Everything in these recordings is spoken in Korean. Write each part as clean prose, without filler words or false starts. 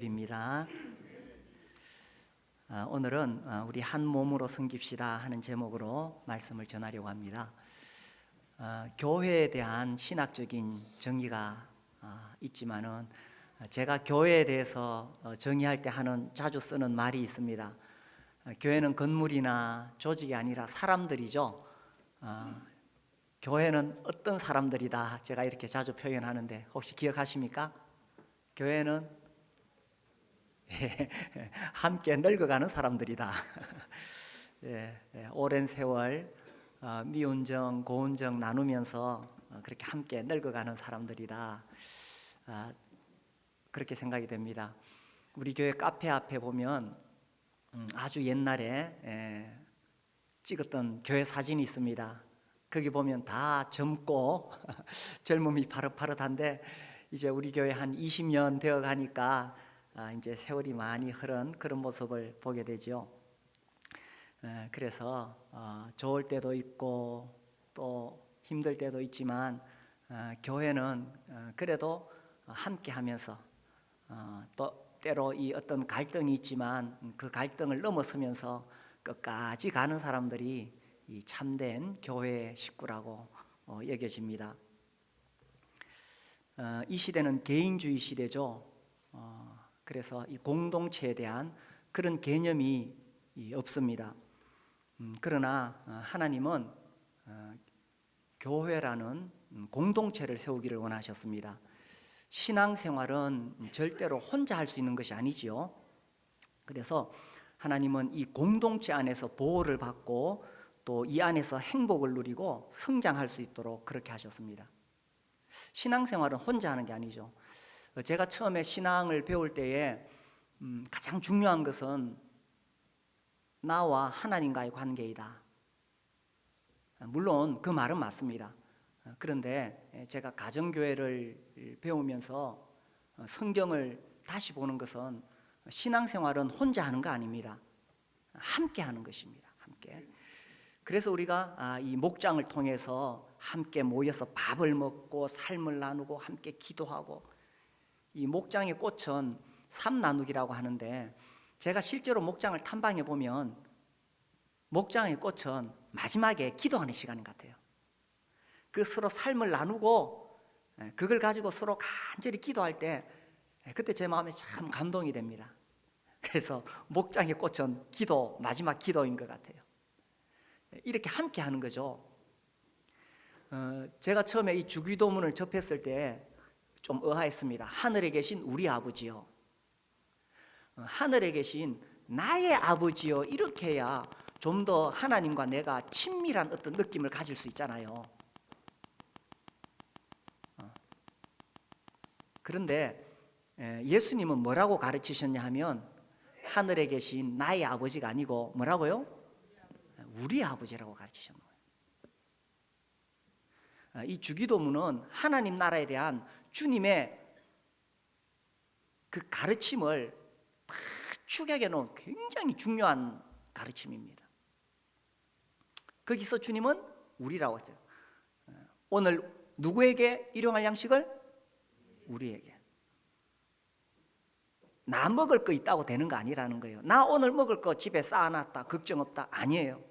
입니다. 오늘은 우리 한 몸으로 섬깁시다 하는 제목으로 말씀을 전하려고 합니다. 교회에 대한 신학적인 정의가 있지만은 제가 교회에 대해서 정의할 때 자주 쓰는 말이 있습니다. 교회는 건물이나 조직이 아니라 사람들이죠. 교회는 어떤 사람들이다, 제가 이렇게 자주 표현하는데 혹시 기억하십니까? 교회는 함께 늙어가는 사람들이다. 오랜 세월 미운정, 고운정 나누면서 그렇게 함께 늙어가는 사람들이다. 그렇게 생각이 됩니다. 우리 교회 카페 앞에 보면 아주 옛날에 찍었던 교회 사진이 있습니다. 거기 보면 다 젊고 젊음이 파릇파릇한데 이제 우리 교회 한 20년 되어 가니까 이제 세월이 많이 흐른 그런 모습을 보게 되죠. 그래서 좋을 때도 있고 또 힘들 때도 있지만 교회는 그래도 함께 하면서 또 때로 이 어떤 갈등이 있지만 그 갈등을 넘어서면서 끝까지 가는 사람들이 이 참된 교회의 식구라고 여겨집니다. 이 시대는 개인주의 시대죠. 그래서 이 공동체에 대한 그런 개념이 없습니다. 그러나 하나님은 교회라는 공동체를 세우기를 원하셨습니다. 신앙생활은 절대로 혼자 할 수 있는 것이 아니지요. 그래서 하나님은 이 공동체 안에서 보호를 받고 또 이 안에서 행복을 누리고 성장할 수 있도록 그렇게 하셨습니다. 신앙생활은 혼자 하는 게 아니죠. 제가 처음에 신앙을 배울 때에 가장 중요한 것은 나와 하나님과의 관계이다. 물론 그 말은 맞습니다. 그런데 제가 가정교회를 배우면서 성경을 다시 보는 것은 신앙생활은 혼자 하는 거 아닙니다. 함께 하는 것입니다. 함께. 그래서 우리가 이 목장을 통해서 함께 모여서 밥을 먹고 삶을 나누고 함께 기도하고, 이 목장의 꽃은 삶 나누기라고 하는데 제가 실제로 목장을 탐방해 보면 목장의 꽃은 마지막에 기도하는 시간 같아요. 그 서로 삶을 나누고 그걸 가지고 서로 간절히 기도할 때 그때 제 마음에 참 감동이 됩니다. 그래서 목장의 꽃은 기도, 마지막 기도인 것 같아요. 이렇게 함께 하는 거죠. 제가 처음에 이 주기도문을 접했을 때 좀 의아했습니다. 하늘에 계신 우리 아버지요, 하늘에 계신 나의 아버지요, 이렇게 해야 좀 더 하나님과 내가 친밀한 어떤 느낌을 가질 수 있잖아요. 그런데 예수님은 뭐라고 가르치셨냐 하면 하늘에 계신 나의 아버지가 아니고 뭐라고요? 우리 아버지라고 가르치셨는 거예요. 이 주기도문은 하나님 나라에 대한 주님의 그 가르침을 다 축약해 놓은 굉장히 중요한 가르침입니다. 거기서 주님은 우리라고 했죠. 오늘 누구에게 일용할 양식을? 우리에게. 나 먹을 거 있다고 되는 거 아니라는 거예요. 나 오늘 먹을 거 집에 쌓아놨다, 걱정 없다, 아니에요.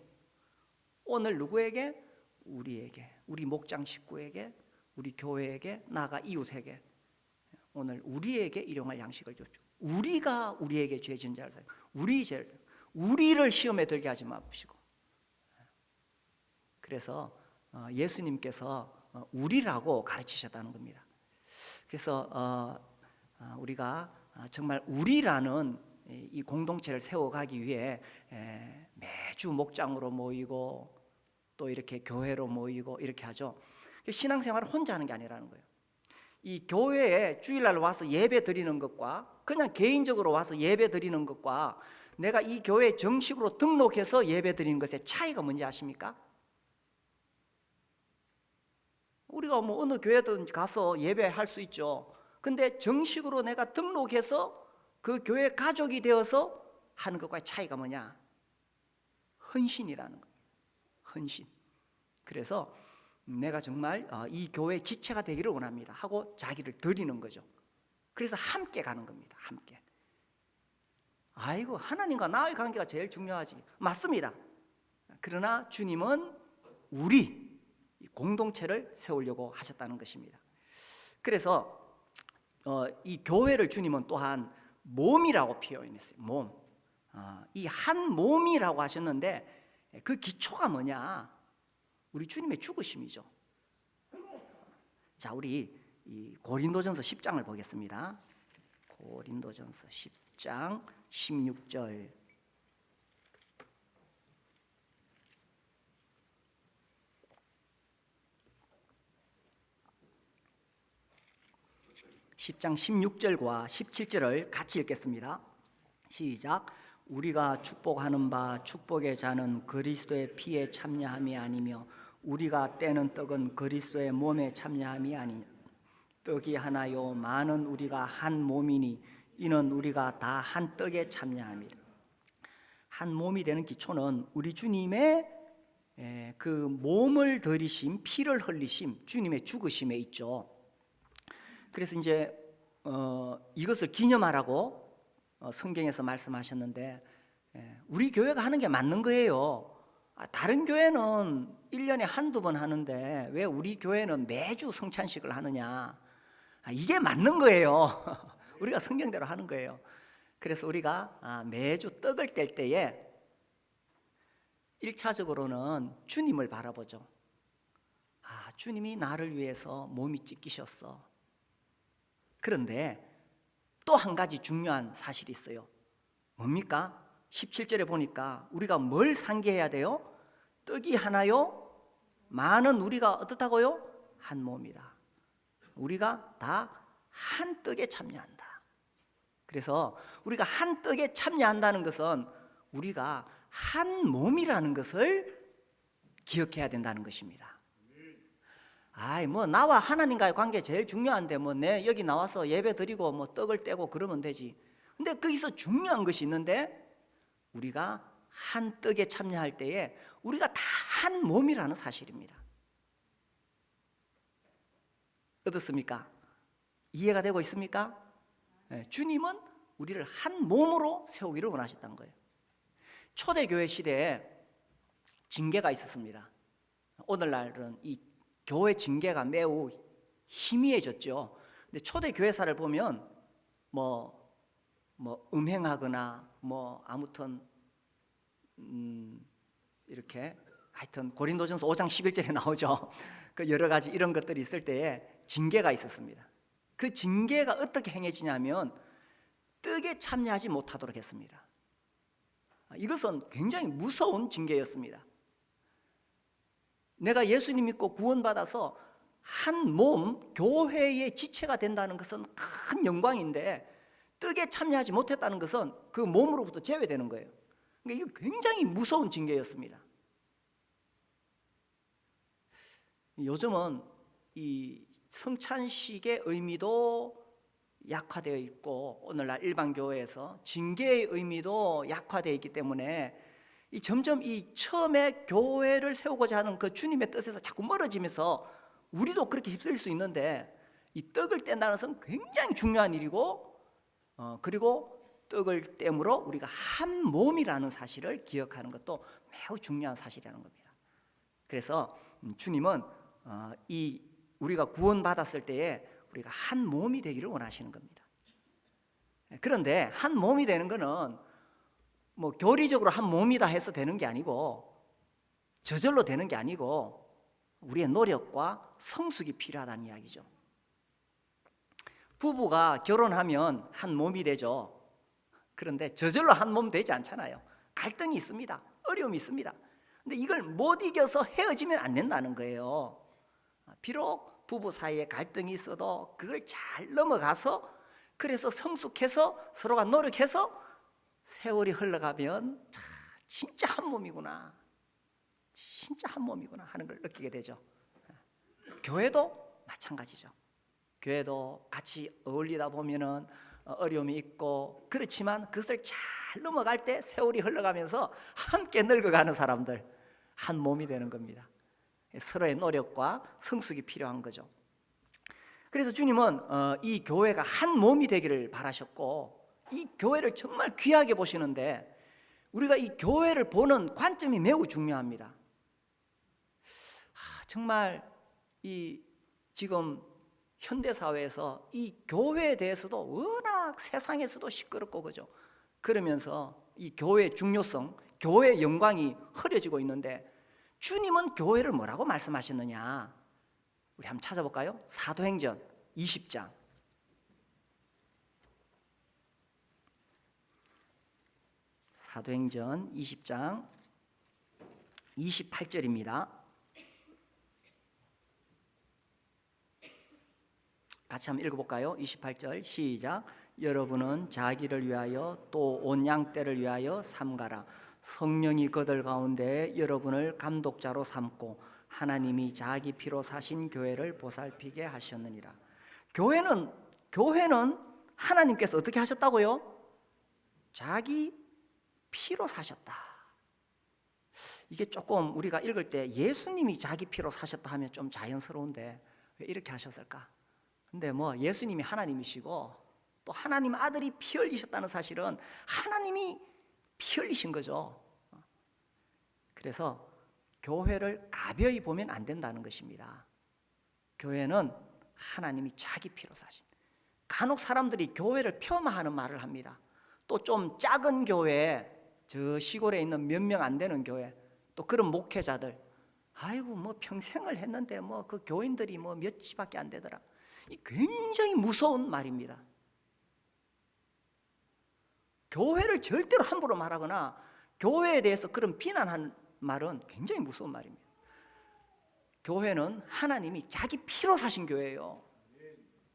오늘 누구에게? 우리에게, 우리 목장 식구에게, 우리 교회에게, 나아가 이웃에게 오늘 우리에게 일용할 양식을 줬죠. 우리가 우리에게 죄 지은 자를 사요. 우리 죄를 사요. 우리를 시험에 들게 하지 마시고. 그래서 예수님께서 우리라고 가르치셨다는 겁니다. 그래서 우리가 정말 우리라는 이 공동체를 세워가기 위해 매주 목장으로 모이고 또 이렇게 교회로 모이고 이렇게 하죠. 신앙생활을 혼자 하는 게 아니라는 거예요. 이 교회에 주일날 와서 예배 드리는 것과 그냥 개인적으로 와서 예배 드리는 것과 내가 이 교회에 정식으로 등록해서 예배 드리는 것의 차이가 뭔지 아십니까? 우리가 뭐 어느 교회든 가서 예배할 수 있죠. 근데 정식으로 내가 등록해서 그 교회 가족이 되어서 하는 것과의 차이가 뭐냐? 헌신이라는 겁니다. 헌신. 그래서 내가 정말 이 교회의 지체가 되기를 원합니다 하고 자기를 드리는 거죠. 그래서 함께 가는 겁니다. 함께. 아이고, 하나님과 나의 관계가 제일 중요하지. 맞습니다. 그러나 주님은 우리 공동체를 세우려고 하셨다는 것입니다. 그래서 이 교회를 주님은 또한 몸이라고 표현했어요. 몸. 이 한 몸이라고 하셨는데 그 기초가 뭐냐? 우리 주님의 죽으심이죠. 자, 우리 이 고린도전서 10장을 보겠습니다. 고린도전서 10장 16절. 10장 16절과 17절을 같이 읽겠습니다. 시작. 우리가 축복하는 바 축복의 잔은 그리스도의 피에 참여함이 아니며 우리가 떼는 떡은 그리스도의 몸에 참여함이 아니냐. 떡이 하나요 많은 우리가 한 몸이니 이는 우리가 다 한 떡에 참여함이라. 한 몸이 되는 기초는 우리 주님의 그 몸을 들이심, 피를 흘리심, 주님의 죽으심에 있죠. 그래서 이제 이것을 기념하라고 성경에서 말씀하셨는데 우리 교회가 하는 게 맞는 거예요. 다른 교회는 1년에 한두 번 하는데 왜 우리 교회는 매주 성찬식을 하느냐. 이게 맞는 거예요. 우리가 성경대로 하는 거예요. 그래서 우리가 매주 떡을 뗄 때에 1차적으로는 주님을 바라보죠. 주님이 나를 위해서 몸이 찢기셨어. 그런데 또 한 가지 중요한 사실이 있어요. 뭡니까? 17절에 보니까 우리가 뭘 상기해야 돼요? 떡이 하나요? 많은 우리가 어떻다고요? 한 몸이다. 우리가 다 한 떡에 참여한다. 그래서 우리가 한 떡에 참여한다는 것은 우리가 한 몸이라는 것을 기억해야 된다는 것입니다. 나와 하나님과의 관계 제일 중요한데 내 여기 나와서 예배 드리고 떡을 떼고 그러면 되지. 근데 거기서 중요한 것이 있는데 우리가 한 떡에 참여할 때에 우리가 다 한 몸이라는 사실입니다. 어떻습니까? 이해가 되고 있습니까? 주님은 우리를 한 몸으로 세우기를 원하셨다는 거예요. 초대교회 시대에 징계가 있었습니다. 오늘날은 이 교회 징계가 매우 희미해졌죠. 근데 초대 교회사를 보면 음행하거나 아무튼 이렇게 하여튼 고린도전서 5장 11절에 나오죠. 그 여러 가지 이런 것들이 있을 때에 징계가 있었습니다. 그 징계가 어떻게 행해지냐면 떡에 참여하지 못하도록 했습니다. 이것은 굉장히 무서운 징계였습니다. 내가 예수님 믿고 구원받아서 한 몸, 교회의 지체가 된다는 것은 큰 영광인데 떡에 참여하지 못했다는 것은 그 몸으로부터 제외되는 거예요. 그러니까 이거 굉장히 무서운 징계였습니다. 요즘은 이 성찬식의 의미도 약화되어 있고 오늘날 일반 교회에서 징계의 의미도 약화되어 있기 때문에 점점 처음에 교회를 세우고자 하는 그 주님의 뜻에서 자꾸 멀어지면서 우리도 그렇게 휩쓸릴 수 있는데 이 떡을 뗀다는 것은 굉장히 중요한 일이고 그리고 떡을 땜으로 우리가 한 몸이라는 사실을 기억하는 것도 매우 중요한 사실이라는 겁니다. 그래서 주님은 우리가 구원받았을 때에 우리가 한 몸이 되기를 원하시는 겁니다. 그런데 한 몸이 되는 것은 교리적으로 한 몸이다 해서 되는 게 아니고 저절로 되는 게 아니고 우리의 노력과 성숙이 필요하다는 이야기죠. 부부가 결혼하면 한 몸이 되죠. 그런데 저절로 한 몸 되지 않잖아요. 갈등이 있습니다. 어려움이 있습니다. 근데 이걸 못 이겨서 헤어지면 안 된다는 거예요. 비록 부부 사이에 갈등이 있어도 그걸 잘 넘어가서 그래서 성숙해서 서로가 노력해서 세월이 흘러가면 진짜 한 몸이구나, 진짜 한 몸이구나 하는 걸 느끼게 되죠. 교회도 마찬가지죠. 교회도 같이 어울리다 보면은 어려움이 있고 그렇지만 그것을 잘 넘어갈 때 세월이 흘러가면서 함께 늙어가는 사람들 한 몸이 되는 겁니다. 서로의 노력과 성숙이 필요한 거죠. 그래서 주님은 이 교회가 한 몸이 되기를 바라셨고 이 교회를 정말 귀하게 보시는데 우리가 이 교회를 보는 관점이 매우 중요합니다. 정말 이 지금 현대 사회에서 이 교회에 대해서도 워낙 세상에서도 시끄럽고 그죠? 그러면서 이 교회의 중요성, 교회의 영광이 흐려지고 있는데 주님은 교회를 뭐라고 말씀하셨느냐? 우리 한번 찾아볼까요? 사도행전 20장. 사도행전 20장 28절입니다. 같이 한번 읽어볼까요? 28절 시작. 여러분은 자기를 위하여 또 온 양떼를 위하여 삼가라. 성령이 그들 가운데 여러분을 감독자로 삼고 하나님이 자기 피로 사신 교회를 보살피게 하셨느니라. 교회는 하나님께서 어떻게 하셨다고요? 자기 피로 사셨다. 이게 조금 우리가 읽을 때 예수님이 자기 피로 사셨다 하면 좀 자연스러운데 왜 이렇게 하셨을까? 근데 뭐 예수님이 하나님이시고 또 하나님 아들이 피 흘리셨다는 사실은 하나님이 피 흘리신 거죠. 그래서 교회를 가벼이 보면 안 된다는 것입니다. 교회는 하나님이 자기 피로 사신. 간혹 사람들이 교회를 폄하하는 말을 합니다. 또 좀 작은 교회, 저 시골에 있는 몇 명 안 되는 교회, 또 그런 목회자들, 아이고 뭐 평생을 했는데 뭐 그 교인들이 뭐 몇십밖에 안 되더라. 이 굉장히 무서운 말입니다. 교회를 절대로 함부로 말하거나 교회에 대해서 그런 비난하는 말은 굉장히 무서운 말입니다. 교회는 하나님이 자기 피로 사신 교회예요.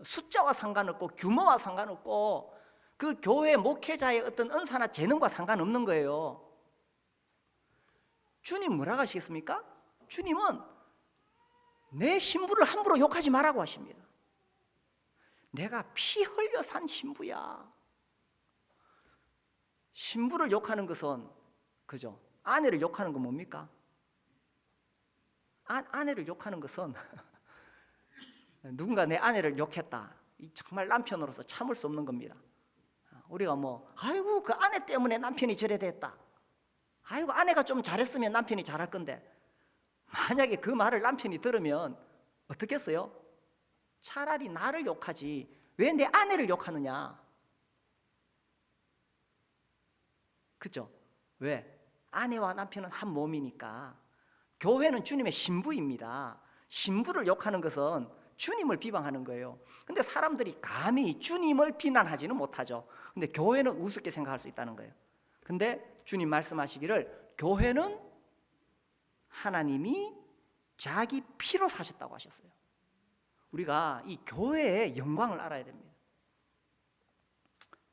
숫자와 상관없고 규모와 상관없고 그 교회 목회자의 어떤 은사나 재능과 상관없는 거예요. 주님 뭐라고 하시겠습니까? 주님은 내 신부를 함부로 욕하지 말라고 하십니다. 내가 피 흘려 산 신부야. 신부를 욕하는 것은 그죠? 아내를 욕하는 건 뭡니까? 아내를 욕하는 것은 누군가 내 아내를 욕했다. 정말 남편으로서 참을 수 없는 겁니다. 우리가 뭐 아이고 그 아내 때문에 남편이 저래 됐다. 아이고 아내가 좀 잘했으면 남편이 잘할 건데 만약에 그 말을 남편이 들으면 어떻겠어요? 차라리 나를 욕하지 왜 내 아내를 욕하느냐? 그죠? 왜? 아내와 남편은 한 몸이니까. 교회는 주님의 신부입니다. 신부를 욕하는 것은 주님을 비방하는 거예요. 근데 사람들이 감히 주님을 비난하지는 못하죠. 근데 교회는 우습게 생각할 수 있다는 거예요. 근데 주님 말씀하시기를 교회는 하나님이 자기 피로 사셨다고 하셨어요. 우리가 이 교회의 영광을 알아야 됩니다.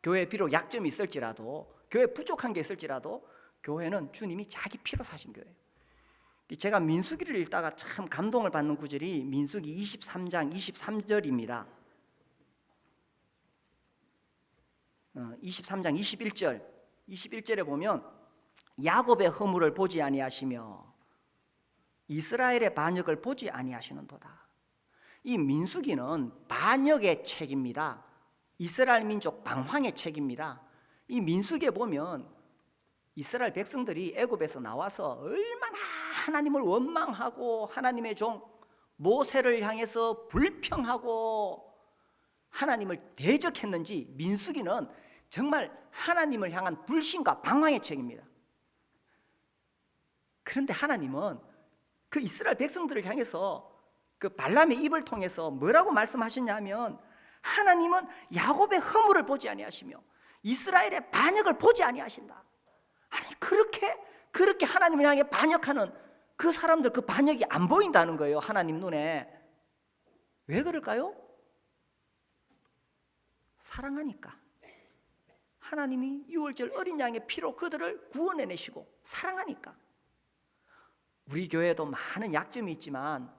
교회에 비록 약점이 있을지라도, 교회에 부족한 게 있을지라도 교회는 주님이 자기 피로 사신 교회예요. 제가 민수기를 읽다가 참 감동을 받는 구절이 민수기 23장 23절입니다. 23장 21절에 보면 야곱의 허물을 보지 아니하시며 이스라엘의 반역을 보지 아니하시는도다. 이 민수기는 반역의 책입니다. 이스라엘 민족 방황의 책입니다. 이 민수기에 보면 이스라엘 백성들이 애굽에서 나와서 얼마나 하나님을 원망하고 하나님의 종 모세를 향해서 불평하고 하나님을 대적했는지 민수기는 정말 하나님을 향한 불신과 방황의 책입니다. 그런데 하나님은 그 이스라엘 백성들을 향해서 그 발람의 입을 통해서 뭐라고 말씀하셨냐면 하나님은 야곱의 허물을 보지 아니하시며 이스라엘의 반역을 보지 아니하신다. 아니 그렇게 하나님을 향해 반역하는 그 사람들 그 반역이 안 보인다는 거예요. 하나님 눈에. 왜 그럴까요? 사랑하니까. 하나님이 유월절 어린 양의 피로 그들을 구원해내시고 사랑하니까. 우리 교회에도 많은 약점이 있지만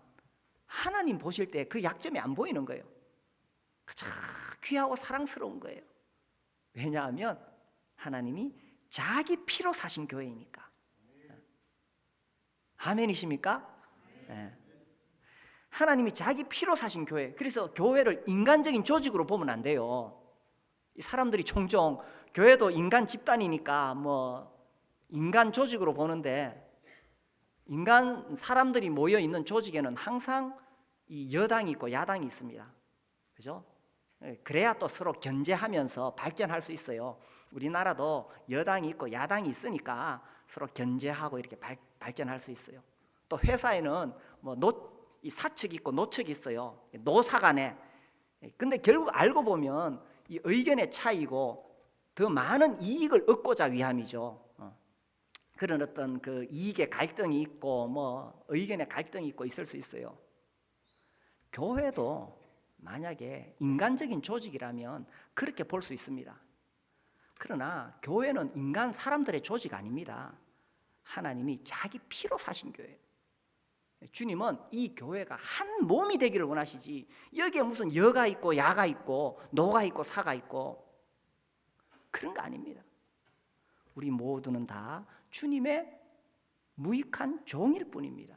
하나님 보실 때 그 약점이 안 보이는 거예요. 그저 귀하고 사랑스러운 거예요. 왜냐하면 하나님이 자기 피로 사신 교회이니까. 아멘이십니까? 네. 하나님이 자기 피로 사신 교회. 그래서 교회를 인간적인 조직으로 보면 안 돼요. 이 사람들이 종종 교회도 인간 집단이니까 뭐 인간 조직으로 보는데, 인간 사람들이 모여 있는 조직에는 항상 이 여당이 있고 야당이 있습니다. 그죠? 그래야 또 서로 견제하면서 발전할 수 있어요. 우리나라도 여당이 있고 야당이 있으니까 서로 견제하고 이렇게 발전할 수 있어요. 또 회사에는 뭐 이 사측이 있고 노측이 있어요. 노사 간에. 근데 결국 알고 보면 이 의견의 차이고 더 많은 이익을 얻고자 위함이죠. 그런 어떤 그 이익의 갈등이 있고 뭐 의견의 갈등이 있고 있을 수 있어요. 교회도 만약에 인간적인 조직이라면 그렇게 볼 수 있습니다. 그러나 교회는 인간 사람들의 조직 아닙니다. 하나님이 자기 피로 사신 교회예요. 주님은 이 교회가 한 몸이 되기를 원하시지, 여기에 무슨 여가 있고 야가 있고 노가 있고 사가 있고 그런 거 아닙니다. 우리 모두는 다 주님의 무익한 종일 뿐입니다.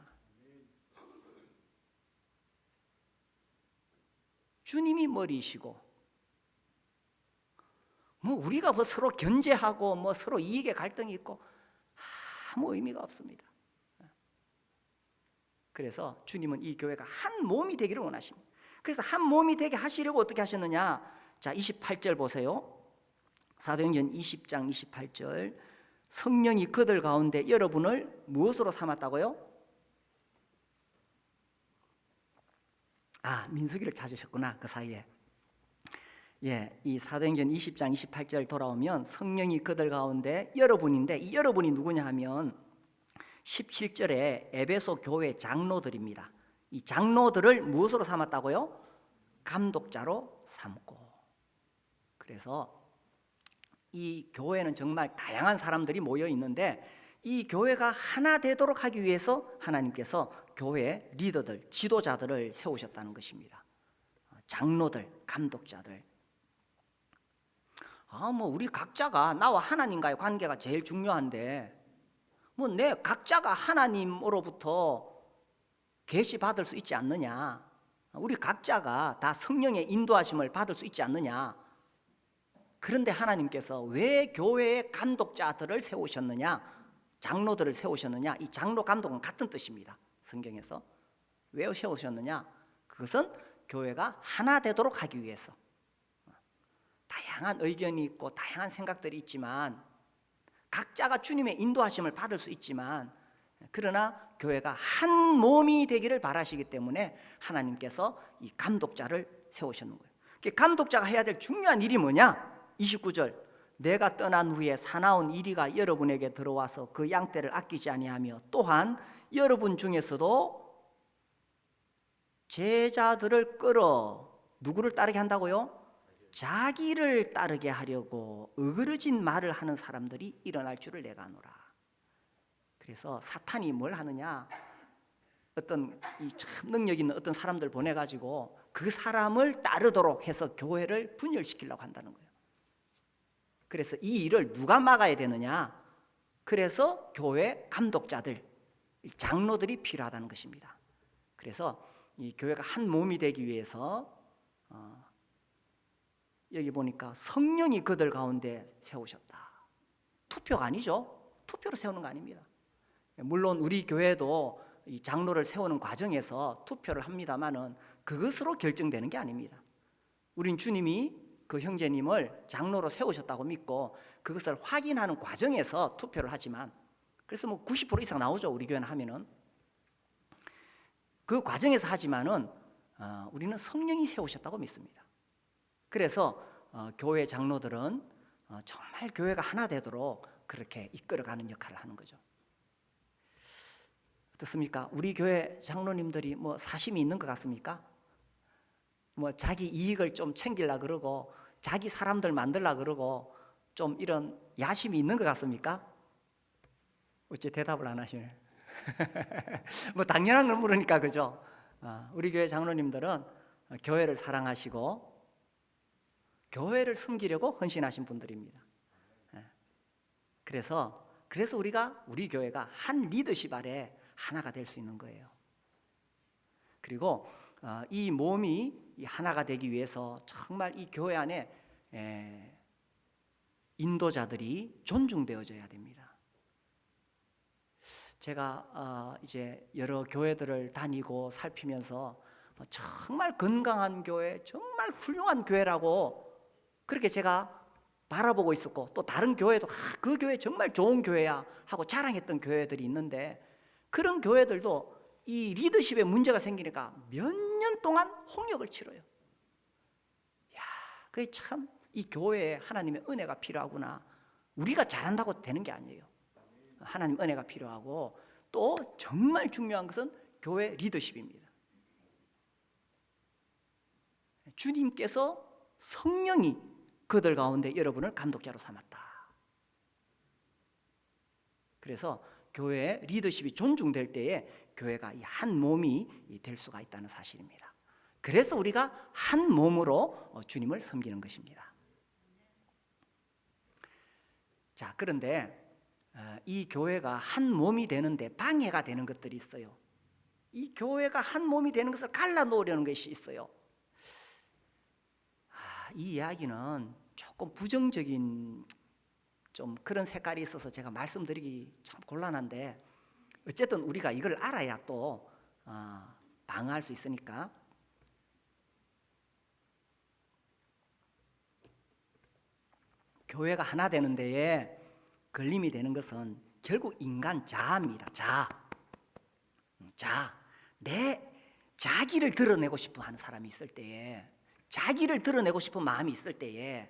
주님이 머리이시고 뭐 우리가 뭐 서로 견제하고 뭐 서로 이익의 갈등이 있고 아무 의미가 없습니다. 그래서 주님은 이 교회가 한 몸이 되기를 원하십니다. 그래서 한 몸이 되게 하시려고 어떻게 하셨느냐? 자, 28절 보세요. 사도행전 20장 28절. 성령이 그들 가운데 여러분을 무엇으로 삼았다고요? 민수기를 찾으셨구나, 그 사이에. 이 사도행전 20장 28절 돌아오면 성령이 그들 가운데 여러분인데, 이 여러분이 누구냐 하면 17절에 에베소 교회 장로들입니다. 이 장로들을 무엇으로 삼았다고요? 감독자로 삼고. 그래서 이 교회는 정말 다양한 사람들이 모여 있는데, 이 교회가 하나 되도록 하기 위해서 하나님께서 교회 리더들, 지도자들을 세우셨다는 것입니다. 장로들, 감독자들. 뭐 우리 각자가 나와 하나님과의 관계가 제일 중요한데, 뭐 내 각자가 하나님으로부터 계시 받을 수 있지 않느냐? 우리 각자가 다 성령의 인도하심을 받을 수 있지 않느냐? 그런데 하나님께서 왜 교회의 감독자들을 세우셨느냐? 장로들을 세우셨느냐? 이 장로 감독은 같은 뜻입니다. 성경에서. 왜 세우셨느냐? 그것은 교회가 하나 되도록 하기 위해서. 다양한 의견이 있고 다양한 생각들이 있지만, 각자가 주님의 인도하심을 받을 수 있지만, 그러나 교회가 한 몸이 되기를 바라시기 때문에 하나님께서 이 감독자를 세우셨는 거예요. 감독자가 해야 될 중요한 일이 뭐냐? 29절. 내가 떠난 후에 사나운 이리가 여러분에게 들어와서 그 양떼를 아끼지 아니하며, 또한 여러분 중에서도 제자들을 끌어 누구를 따르게 한다고요? 자기를 따르게 하려고 어그러진 말을 하는 사람들이 일어날 줄을 내가 아노라. 그래서 사탄이 뭘 하느냐? 어떤 이 참 능력 있는 어떤 사람들 보내가지고 그 사람을 따르도록 해서 교회를 분열시키려고 한다는 거예요. 그래서 이 일을 누가 막아야 되느냐? 그래서 교회 감독자들, 장로들이 필요하다는 것입니다. 그래서 이 교회가 한 몸이 되기 위해서 여기 보니까 성령이 그들 가운데 세우셨다. 투표가 아니죠. 투표로 세우는 거 아닙니다. 물론 우리 교회도 이 장로를 세우는 과정에서 투표를 합니다만은 그것으로 결정되는 게 아닙니다. 우린 주님이 그 형제님을 장로로 세우셨다고 믿고 그것을 확인하는 과정에서 투표를 하지만, 그래서 뭐 90% 이상 나오죠. 우리 교회는 하면은. 그 과정에서 하지만은 우리는 성령이 세우셨다고 믿습니다. 그래서 교회 장로들은 정말 교회가 하나 되도록 그렇게 이끌어가는 역할을 하는 거죠. 어떻습니까? 우리 교회 장로님들이 뭐 사심이 있는 것 같습니까? 뭐 자기 이익을 좀 챙기려고 그러고 자기 사람들 만들려고 그러고 좀 이런 야심이 있는 것 같습니까? 어째 대답을 안 하시네. 뭐 당연한 걸 물으니까, 그죠? 우리 교회 장로님들은 교회를 사랑하시고 교회를 섬기려고 헌신하신 분들입니다. 그래서 우리 교회가 한 리더십 아래 하나가 될 수 있는 거예요. 그리고 이 몸이 하나가 되기 위해서 정말 이 교회 안에 인도자들이 존중되어져야 됩니다. 제가 이제 여러 교회들을 다니고 살피면서 정말 건강한 교회, 정말 훌륭한 교회라고 그렇게 제가 바라보고 있었고, 또 다른 교회도 그 교회 정말 좋은 교회야 하고 자랑했던 교회들이 있는데, 그런 교회들도 이 리더십에 문제가 생기니까 몇 년 동안 홍역을 치러요. 야, 그게 참 이 교회에 하나님의 은혜가 필요하구나. 우리가 잘한다고 되는 게 아니에요. 하나님 은혜가 필요하고, 또 정말 중요한 것은 교회 리더십입니다. 주님께서 성령이 그들 가운데 여러분을 감독자로 삼았다. 그래서 교회의 리더십이 존중될 때에 교회가 한 몸이 될 수가 있다는 사실입니다. 그래서 우리가 한 몸으로 주님을 섬기는 것입니다. 자, 그런데 이 교회가 한 몸이 되는데 방해가 되는 것들이 있어요. 이 교회가 한 몸이 되는 것을 갈라놓으려는 것이 있어요. 이 이야기는 조금 부정적인 좀 그런 색깔이 있어서 제가 말씀드리기 참 곤란한데, 어쨌든 우리가 이걸 알아야 또 방어할 수 있으니까. 교회가 하나 되는 데에 걸림이 되는 것은 결국 인간 자아입니다. 내 자기를 드러내고 싶어 하는 사람이 있을 때에, 자기를 드러내고 싶은 마음이 있을 때에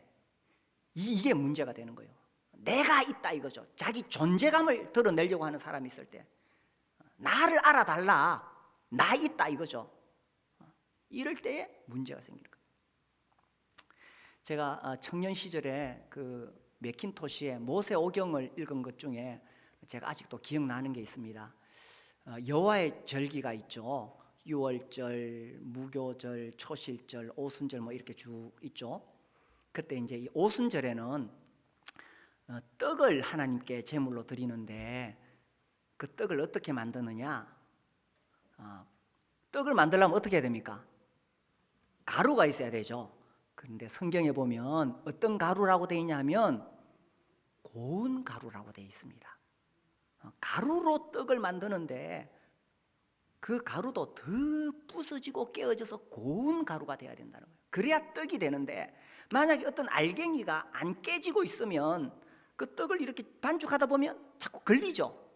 이게 문제가 되는 거예요. 내가 있다 이거죠. 자기 존재감을 드러내려고 하는 사람이 있을 때, 나를 알아달라, 나 있다 이거죠. 이럴 때에 문제가 생기는 거예요. 제가 청년 시절에 그 맥킨토시의 모세오경을 읽은 것 중에 제가 아직도 기억나는 게 있습니다. 여호와의 절기가 있죠. 유월절, 무교절, 초실절, 오순절 뭐 이렇게 쭉 있죠. 그때 이제 이 오순절에는 떡을 하나님께 제물로 드리는데, 그 떡을 어떻게 만드느냐? 떡을 만들려면 어떻게 해야 됩니까? 가루가 있어야 되죠. 그런데 성경에 보면 어떤 가루라고 되어 있냐면 고운 가루라고 되어 있습니다. 가루로 떡을 만드는데 그 가루도 더 부서지고 깨어져서 고운 가루가 되어야 된다는 거예요. 그래야 떡이 되는데, 만약에 어떤 알갱이가 안 깨지고 있으면 그 떡을 이렇게 반죽하다 보면 자꾸 걸리죠.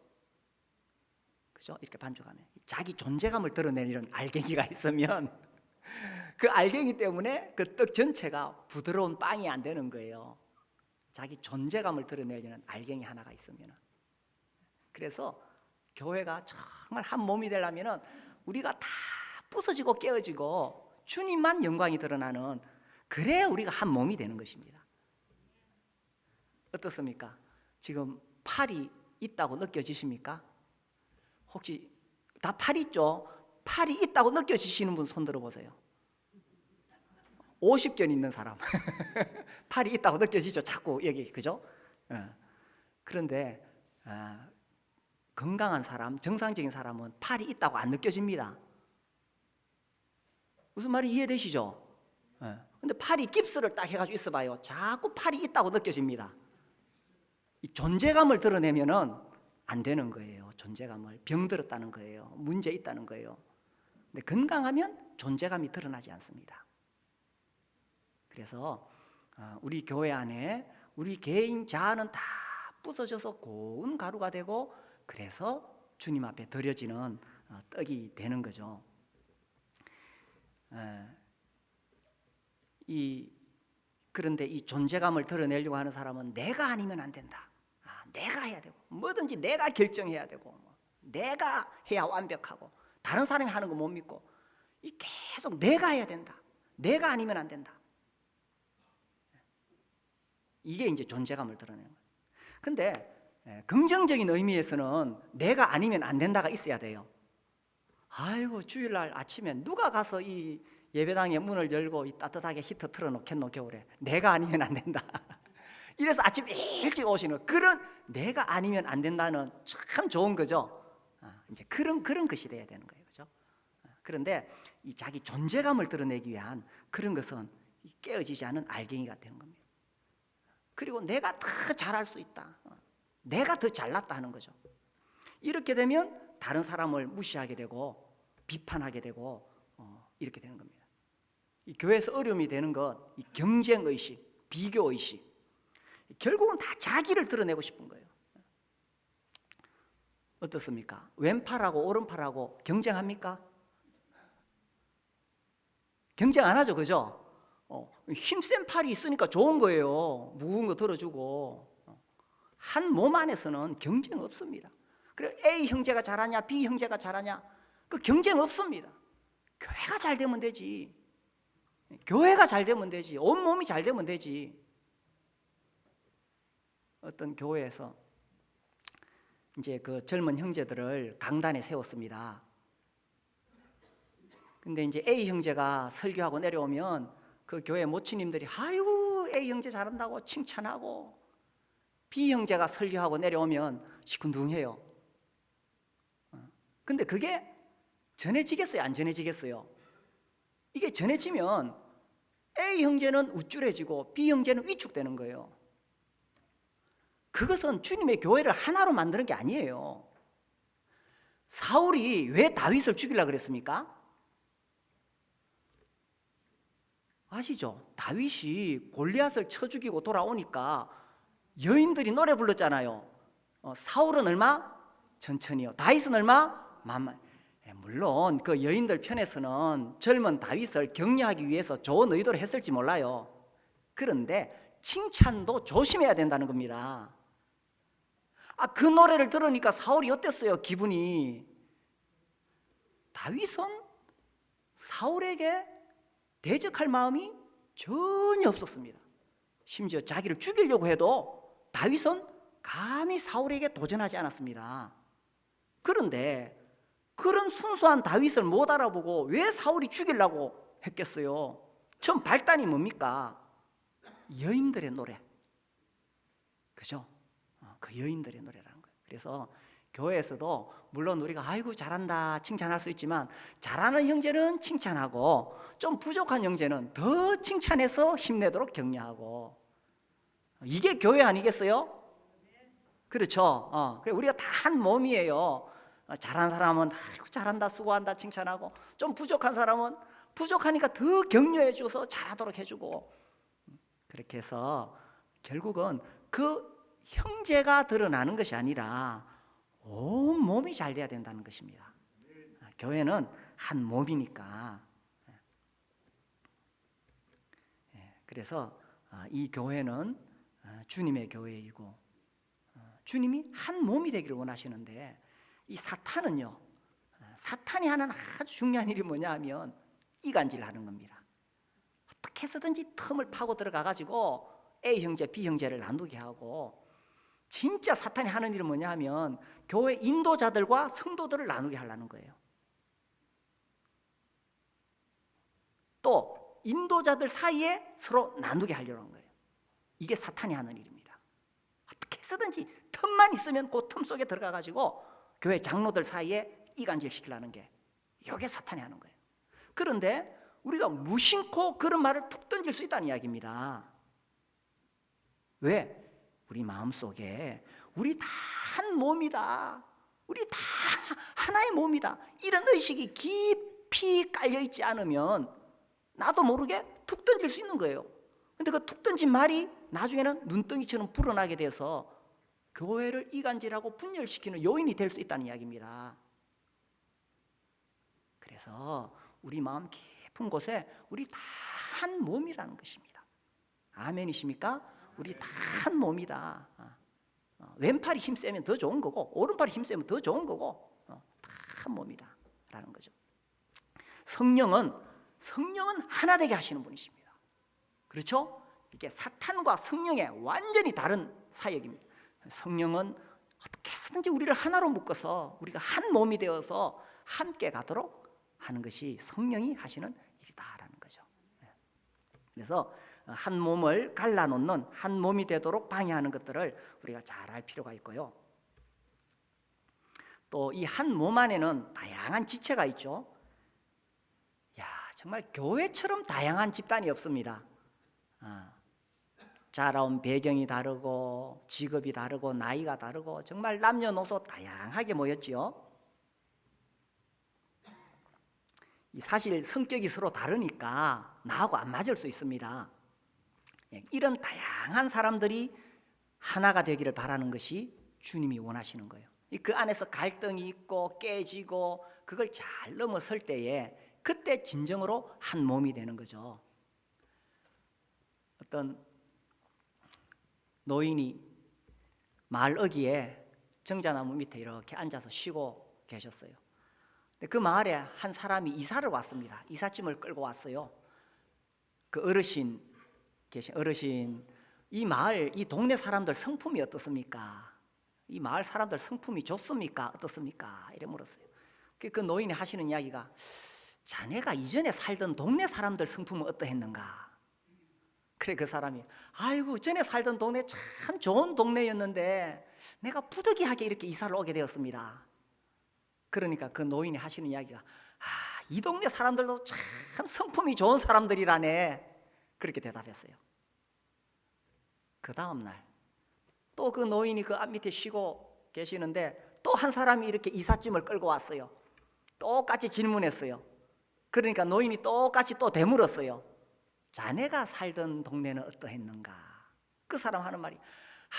그죠? 이렇게 반죽하면 자기 존재감을 드러내는 알갱이가 있으면 그 알갱이 때문에 그 떡 전체가 부드러운 빵이 안 되는 거예요. 자기 존재감을 드러내려는 알갱이 하나가 있으면. 그래서 교회가 정말 한 몸이 되려면 우리가 다 부서지고 깨어지고 주님만 영광이 드러나는, 그래야 우리가 한 몸이 되는 것입니다. 어떻습니까? 지금 팔이 있다고 느껴지십니까? 혹시 다 팔 있죠? 팔이 있다고 느껴지시는 분 손 들어보세요. 50견 있는 사람 팔이 있다고 느껴지죠? 자꾸 여기, 그죠? 그런데 건강한 사람, 정상적인 사람은 팔이 있다고 안 느껴집니다. 무슨 말이 이해되시죠? 근데 팔이 깁스를 딱 해가지고 있어봐요. 자꾸 팔이 있다고 느껴집니다. 이 존재감을 드러내면은 안 되는 거예요. 존재감을 병들었다는 거예요. 문제 있다는 거예요. 근데 건강하면 존재감이 드러나지 않습니다. 그래서 우리 교회 안에 우리 개인 자아는 다 부서져서 고운 가루가 되고, 그래서 주님 앞에 드려지는 떡이 되는 거죠. 그런데 이 존재감을 드러내려고 하는 사람은 내가 아니면 안 된다. 내가 해야 되고, 뭐든지 내가 결정해야 되고, 내가 해야 완벽하고, 다른 사람이 하는 거 못 믿고, 계속 내가 해야 된다. 내가 아니면 안 된다. 이게 이제 존재감을 드러내는 거예요. 근데 긍정적인 의미에서는 내가 아니면 안 된다가 있어야 돼요. 아이고, 주일날 아침에 누가 가서 이 예배당의 문을 열고 이 따뜻하게 히터 틀어놓겠노 겨울에. 내가 아니면 안 된다. 이래서 아침 일찍 오시는 그런 내가 아니면 안 된다는 참 좋은 거죠. 이제 그런 것이 돼야 되는 거예요, 그죠? 그런데 이 자기 존재감을 드러내기 위한 그런 것은 깨어지지 않은 알갱이가 되는 겁니다. 그리고 내가 더 잘할 수 있다, 내가 더 잘났다 하는 거죠. 이렇게 되면 다른 사람을 무시하게 되고 비판하게 되고 이렇게 되는 겁니다. 이 교회에서 어려움이 되는 것, 이 경쟁의식, 비교의식, 결국은 다 자기를 드러내고 싶은 거예요. 어떻습니까? 왼팔하고 오른팔하고 경쟁합니까? 경쟁 안 하죠, 그죠? 힘센 팔이 있으니까 좋은 거예요. 무거운 거 들어주고. 한 몸 안에서는 경쟁 없습니다. 그래, A 형제가 잘하냐 B 형제가 잘하냐, 그 경쟁 없습니다. 교회가 잘 되면 되지. 교회가 잘 되면 되지. 온 몸이 잘 되면 되지. 어떤 교회에서 이제 그 젊은 형제들을 강단에 세웠습니다. 근데 이제 A 형제가 설교하고 내려오면 그 교회 모치님들이 아유 A 형제 잘한다고 칭찬하고, B 형제가 설교하고 내려오면 시큰둥해요. 근데 그게 전해지겠어요, 안 전해지겠어요? 이게 전해지면 A 형제는 우쭐해지고 B 형제는 위축되는 거예요. 그것은 주님의 교회를 하나로 만드는 게 아니에요. 사울이 왜 다윗을 죽이려고 그랬습니까? 아시죠? 다윗이 골리앗을 쳐 죽이고 돌아오니까 여인들이 노래 불렀잖아요. 사울은 얼마? 천천히요. 다윗은 얼마? 만만. 물론 그 여인들 편에서는 젊은 다윗을 격려하기 위해서 좋은 의도를 했을지 몰라요. 그런데 칭찬도 조심해야 된다는 겁니다. 그 노래를 들으니까 사울이 어땠어요? 기분이. 다윗은 사울에게 대적할 마음이 전혀 없었습니다. 심지어 자기를 죽이려고 해도 다윗은 감히 사울에게 도전하지 않았습니다. 그런데 그런 순수한 다윗을 못 알아보고 왜 사울이 죽이려고 했겠어요? 처음 발단이 뭡니까? 여인들의 노래, 그죠? 그 여인들의 노래라는 거예요. 그래서 교회에서도 물론 우리가 아이고 잘한다 칭찬할 수 있지만, 잘하는 형제는 칭찬하고 좀 부족한 형제는 더 칭찬해서 힘내도록 격려하고, 이게 교회 아니겠어요? 그렇죠. 우리가 다 한 몸이에요. 잘하는 사람은 아이고 잘한다 수고한다 칭찬하고, 좀 부족한 사람은 부족하니까 더 격려해 줘서 잘하도록 해주고, 그렇게 해서 결국은 그 형제가 드러나는 것이 아니라 온 몸이 잘 돼야 된다는 것입니다. 교회는 한 몸이니까. 그래서 이 교회는 주님의 교회이고 주님이 한 몸이 되기를 원하시는데, 이 사탄은요, 사탄이 하는 아주 중요한 일이 뭐냐 하면 이간질을 하는 겁니다. 어떻게 해서든지 틈을 파고 들어가 가지고 A 형제 B 형제를 나누게 하고, 진짜 사탄이 하는 일은 뭐냐 하면 교회 인도자들과 성도들을 나누게 하려는 거예요. 또 인도자들 사이에 서로 나누게 하려는 거예요. 이게 사탄이 하는 일입니다. 어떻게 해서든지 틈만 있으면 그 틈 속에 들어가 가지고 교회 장로들 사이에 이간질 시키려는 게, 이게 사탄이 하는 거예요. 그런데 우리가 무심코 그런 말을 툭 던질 수 있다는 이야기입니다. 왜? 우리 마음속에 우리 다 한 몸이다, 우리 다 하나의 몸이다, 이런 의식이 깊이 깔려있지 않으면 나도 모르게 툭 던질 수 있는 거예요. 근데 그 툭 던진 말이 나중에는 눈덩이처럼 불어나게 돼서 교회를 이간질하고 분열시키는 요인이 될 수 있다는 이야기입니다. 그래서 우리 마음 깊은 곳에 우리 다 한 몸이라는 것입니다. 아멘이십니까? 우리 다 한 몸이다. 왼팔이 힘세면 더 좋은 거고 오른팔이 힘세면 더 좋은 거고 다 한 몸이다 라는 거죠. 성령은 하나 되게 하시는 분이십니다. 그렇죠? 이게 사탄과 성령의 완전히 다른 사역입니다. 성령은 어떻게 해서든지 우리를 하나로 묶어서 우리가 한 몸이 되어서 함께 가도록 하는 것이 성령이 하시는 일이다라는 거죠. 그래서 한 몸을 갈라놓는, 한 몸이 되도록 방해하는 것들을 우리가 잘 알 필요가 있고요. 또 이 한 몸 안에는 다양한 지체가 있죠. 정말 교회처럼 다양한 집단이 없습니다. 자라온 배경이 다르고 직업이 다르고 나이가 다르고 정말 남녀노소 다양하게 모였지요. 사실 성격이 서로 다르니까 나하고 안 맞을 수 있습니다. 이런 다양한 사람들이 하나가 되기를 바라는 것이 주님이 원하시는 거예요. 그 안에서 갈등이 있고 깨지고 그걸 잘 넘어설 때에 그때 진정으로 한 몸이 되는 거죠. 어떤 노인이 마을 어귀에 정자나무 밑에 이렇게 앉아서 쉬고 계셨어요. 근데 그 마을에 한 사람이 이사를 왔습니다. 이삿짐을 끌고 왔어요. 그 어르신 계신 어르신, 이 마을, 이 동네 사람들 성품이 어떻습니까? 이 마을 사람들 성품이 좋습니까? 어떻습니까? 이래 물었어요. 그 노인이 하시는 이야기가, 자네가 이전에 살던 동네 사람들 성품은 어떠했는가? 그래 그 사람이, 아이고 전에 살던 동네 참 좋은 동네였는데 내가 부득이하게 이렇게 이사를 오게 되었습니다. 그러니까 그 노인이 하시는 이야기가, 이 동네 사람들도 참 성품이 좋은 사람들이라네. 그렇게 대답했어요. 그 다음 날 또 그 노인이 그 앞 밑에 쉬고 계시는데 또 한 사람이 이렇게 이삿짐을 끌고 왔어요. 똑같이 질문했어요. 그러니까 노인이 똑같이 또 되물었어요. 자네가 살던 동네는 어떠했는가? 그 사람 하는 말이,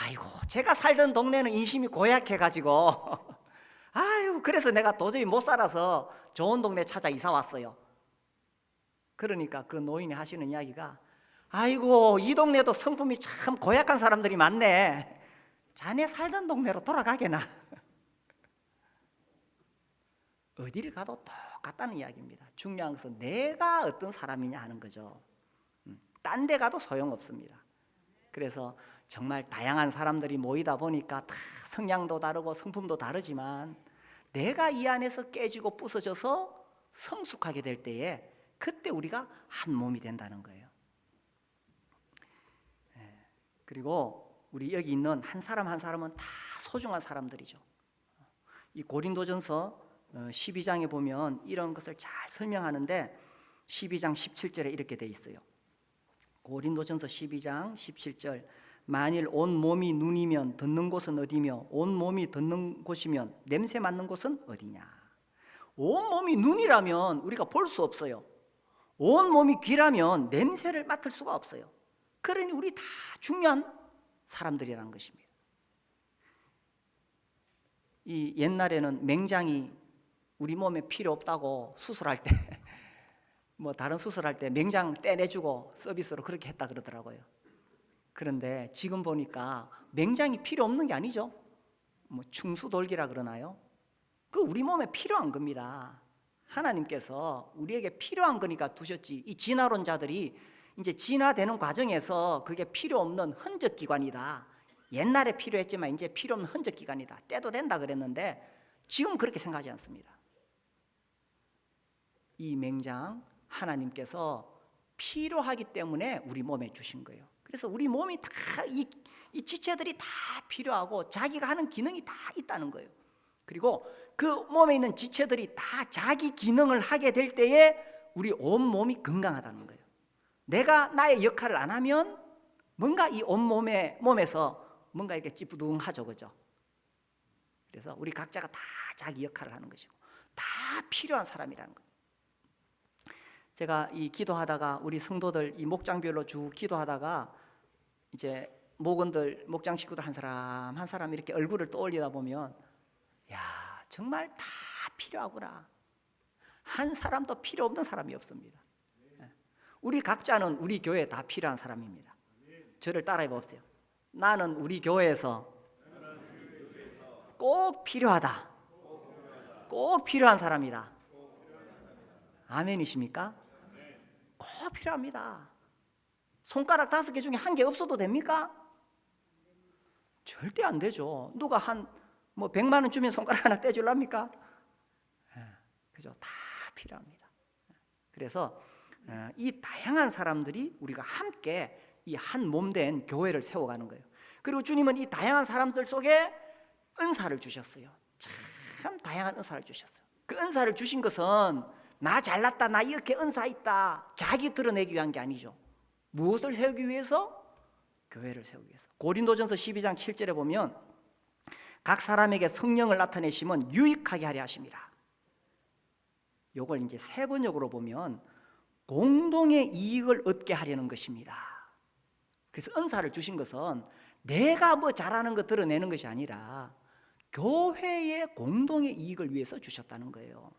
아이고 제가 살던 동네는 인심이 고약해가지고 아유 그래서 내가 도저히 못 살아서 좋은 동네 찾아 이사 왔어요. 그러니까 그 노인이 하시는 이야기가, 아이고 이 동네도 성품이 참 고약한 사람들이 많네. 자네 살던 동네로 돌아가게나. 어디를 가도 똑같다는 이야기입니다. 중요한 것은 내가 어떤 사람이냐 하는 거죠. 딴 데 가도 소용없습니다. 그래서 정말 다양한 사람들이 모이다 보니까 다 성향도 다르고 성품도 다르지만 내가 이 안에서 깨지고 부서져서 성숙하게 될 때에 그때 우리가 한 몸이 된다는 거예요. 그리고 우리 여기 있는 한 사람 한 사람은 다 소중한 사람들이죠. 이 고린도전서 12장에 보면 이런 것을 잘 설명하는데 12장 17절에 이렇게 돼 있어요. 고린도전서 12장 17절, 만일 온 몸이 눈이면 듣는 곳은 어디며 온 몸이 듣는 곳이면 냄새 맡는 곳은 어디냐. 온 몸이 눈이라면 우리가 볼 수 없어요. 온 몸이 귀라면 냄새를 맡을 수가 없어요. 그러니 우리 다 중요한 사람들이라는 것입니다. 이 옛날에는 맹장이 우리 몸에 필요 없다고 수술할 때 뭐 다른 수술할 때 맹장 떼내주고 서비스로 그렇게 했다 그러더라고요. 그런데 지금 보니까 맹장이 필요 없는 게 아니죠. 뭐 충수돌기라 그러나요? 그 우리 몸에 필요한 겁니다. 하나님께서 우리에게 필요한 거니까 두셨지. 이 진화론자들이 이제 진화되는 과정에서 그게 필요 없는 흔적 기관이다. 옛날에 필요했지만 이제 필요 없는 흔적 기관이다. 떼도 된다 그랬는데 지금 그렇게 생각하지 않습니다. 이 맹장 하나님께서 필요하기 때문에 우리 몸에 주신 거예요. 그래서 우리 몸이 다 이 지체들이 다 필요하고 자기가 하는 기능이 다 있다는 거예요. 그리고 그 몸에 있는 지체들이 다 자기 기능을 하게 될 때에 우리 온 몸이 건강하다는 거예요. 내가 나의 역할을 안 하면 뭔가 이 온 몸에서 뭔가 이렇게 찌뿌둥하죠, 그죠? 그래서 우리 각자가 다 자기 역할을 하는 것이고 다 필요한 사람이라는 거예요. 제가 이 기도하다가 우리 성도들 이 목장별로 쭉 기도하다가 이제 목원들 목장 식구들 한 사람 한 사람 이렇게 얼굴을 떠올리다 보면, 야 정말 다 필요하구나. 한 사람도 필요 없는 사람이 없습니다. 우리 각자는 우리 교회에 다 필요한 사람입니다. 저를 따라해 보세요. 나는 우리 교회에서 꼭 필요하다. 꼭 필요한 사람이다. 아멘이십니까? 꼭 필요합니다. 손가락 5개 중에 1개 없어도 됩니까? 절대 안 되죠. 누가 한 100만 원 주면 손가락 하나 떼줄랍니까? 그죠? 다 필요합니다. 그래서 이 다양한 사람들이 우리가 함께 이 한 몸 된 교회를 세워가는 거예요. 그리고 주님은 이 다양한 사람들 속에 은사를 주셨어요. 참 다양한 은사를 주셨어요. 그 은사를 주신 것은 나 잘났다, 나 이렇게 은사 있다, 자기 드러내기 위한 게 아니죠. 무엇을 세우기 위해서? 교회를 세우기 위해서. 고린도전서 12장 7절에 보면 각 사람에게 성령을 나타내심은 유익하게 하려 하심이라. 요걸 이제 세번역으로 보면 공동의 이익을 얻게 하려는 것입니다. 그래서 은사를 주신 것은 내가 뭐 잘하는 거 드러내는 것이 아니라 교회의 공동의 이익을 위해서 주셨다는 거예요.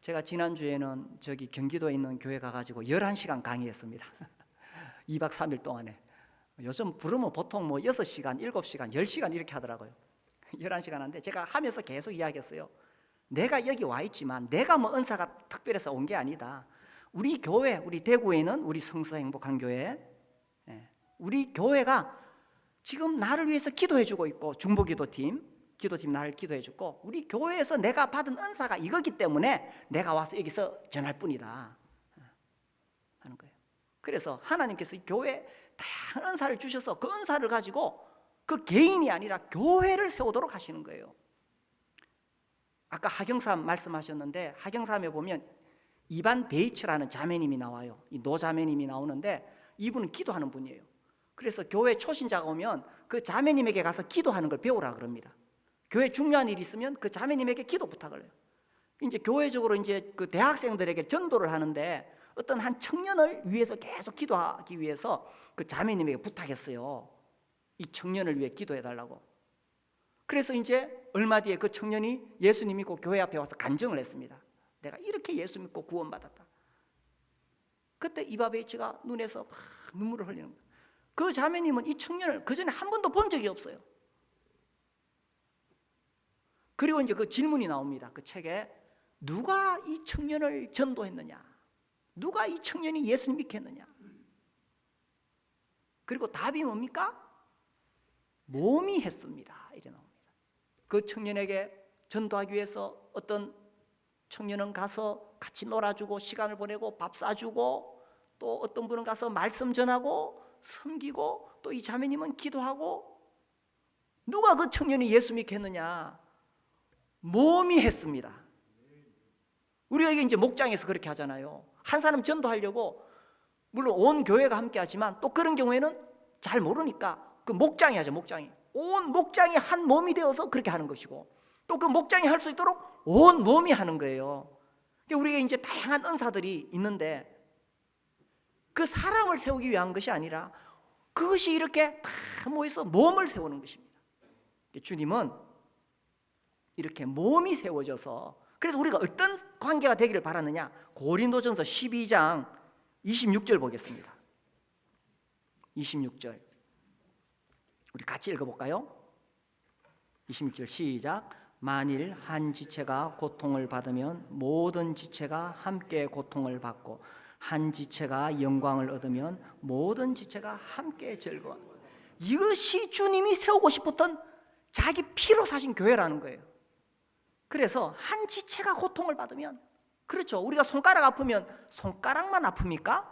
제가 지난주에는 저기 경기도에 있는 교회 가가지고 11시간 강의했습니다. 2박 3일 동안에. 요즘 부르면 보통 뭐 6시간, 7시간, 10시간 이렇게 하더라고요. 11시간 한데 제가 하면서 계속 이야기했어요. 내가 여기 와 있지만 내가 뭐 은사가 특별해서 온 게 아니다. 우리 교회, 우리 대구에 있는 우리 성서 행복한 교회, 우리 교회가 지금 나를 위해서 기도해 주고 있고, 중보기도팀 나를 기도해 주고, 우리 교회에서 내가 받은 은사가 이거기 때문에 내가 와서 여기서 전할 뿐이다 하는 거예요. 그래서 하나님께서 이 교회에 다양한 은사를 주셔서 그 은사를 가지고 그 개인이 아니라 교회를 세우도록 하시는 거예요. 아까 하경삼 말씀하셨는데, 하경삼에 보면 이반 베이츠라는 자매님이 나와요. 이 노자매님이 나오는데 이분은 기도하는 분이에요. 그래서 교회 초신자가 오면 그 자매님에게 가서 기도하는 걸 배우라 그럽니다. 교회 중요한 일이 있으면 그 자매님에게 기도 부탁을 해요. 이제 교회적으로 이제 그 대학생들에게 전도를 하는데 어떤 한 청년을 위해서 계속 기도하기 위해서 그 자매님에게 부탁했어요. 이 청년을 위해 기도해 달라고. 그래서 이제 얼마 뒤에 그 청년이 예수님 믿고 교회 앞에 와서 간증을 했습니다. 내가 이렇게 예수 믿고 구원받았다. 그때 이바베이츠가 눈에서 막 눈물을 흘리는 거예요. 그 자매님은 이 청년을 그전에 한 번도 본 적이 없어요. 그리고 이제 그 질문이 나옵니다. 그 책에 누가 이 청년을 전도했느냐, 누가 이 청년이 예수님 믿게 했느냐. 그리고 답이 뭡니까? 몸이 했습니다. 이래 나옵니다. 그 청년에게 전도하기 위해서 어떤 청년은 가서 같이 놀아주고 시간을 보내고 밥 사주고, 또 어떤 분은 가서 말씀 전하고 섬기고, 또 이 자매님은 기도하고. 누가 그 청년이 예수 믿게 했느냐? 몸이 했습니다. 우리가 이제 목장에서 그렇게 하잖아요. 한 사람 전도하려고 물론 온 교회가 함께 하지만 또 그런 경우에는 잘 모르니까 그 목장이 하죠. 목장이 온 목장이 한 몸이 되어서 그렇게 하는 것이고, 또 그 목장이 할 수 있도록 온 몸이 하는 거예요. 우리가 이제 다양한 은사들이 있는데 그 사람을 세우기 위한 것이 아니라 그것이 이렇게 다 모여서 몸을 세우는 것입니다. 주님은 이렇게 몸이 세워져서, 그래서 우리가 어떤 관계가 되기를 바라느냐. 고린도전서 12장 26절 보겠습니다. 26절 우리 같이 읽어볼까요? 26절 시작. 만일 한 지체가 고통을 받으면 모든 지체가 함께 고통을 받고, 한 지체가 영광을 얻으면 모든 지체가 함께 즐거워합니다. 이것이 주님이 세우고 싶었던 자기 피로 사신 교회라는 거예요. 그래서 한 지체가 고통을 받으면, 그렇죠, 우리가 손가락 아프면 손가락만 아픕니까?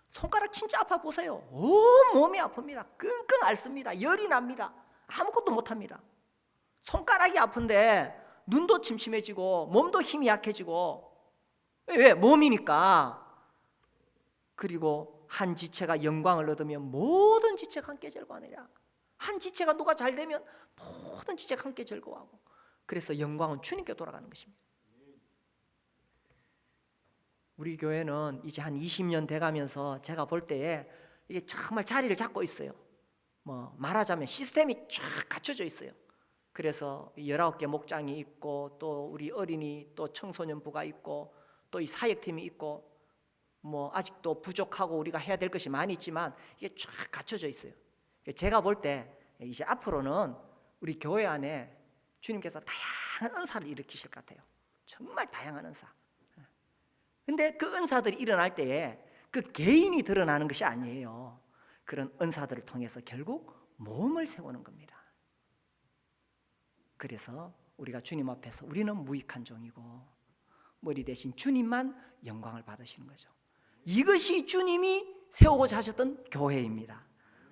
손가락 진짜 아파 보세요. 온 몸이 아픕니다. 끙끙 앓습니다. 열이 납니다. 아무것도 못합니다. 손가락이 아픈데 눈도 침침해지고 몸도 힘이 약해지고, 왜? 몸이니까. 그리고 한 지체가 영광을 얻으면 모든 지체가 함께 즐거워하느니라. 한 지체가 누가 잘 되면 모든 지체가 함께 즐거워하고, 그래서 영광은 주님께 돌아가는 것입니다. 우리 교회는 이제 한 20년 돼가면서 제가 볼 때에 이게 정말 자리를 잡고 있어요. 뭐 말하자면 시스템이 쫙 갖춰져 있어요. 그래서 19개 목장이 있고, 또 우리 어린이 또 청소년부가 있고, 또 이 사역팀이 있고, 뭐 아직도 부족하고 우리가 해야 될 것이 많이 있지만 이게 쫙 갖춰져 있어요. 제가 볼 때 이제 앞으로는 우리 교회 안에 주님께서 다양한 은사를 일으키실 것 같아요. 정말 다양한 은사. 근데 그 은사들이 일어날 때에 그 개인이 드러나는 것이 아니에요. 그런 은사들을 통해서 결국 몸을 세우는 겁니다. 그래서 우리가 주님 앞에서 우리는 무익한 종이고 머리 대신 주님만 영광을 받으시는 거죠. 이것이 주님이 세우고자 하셨던 교회입니다.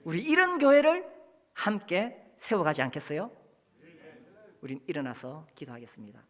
우리 이런 교회를 함께 세워가지 않겠어요? 우린 일어나서 기도하겠습니다.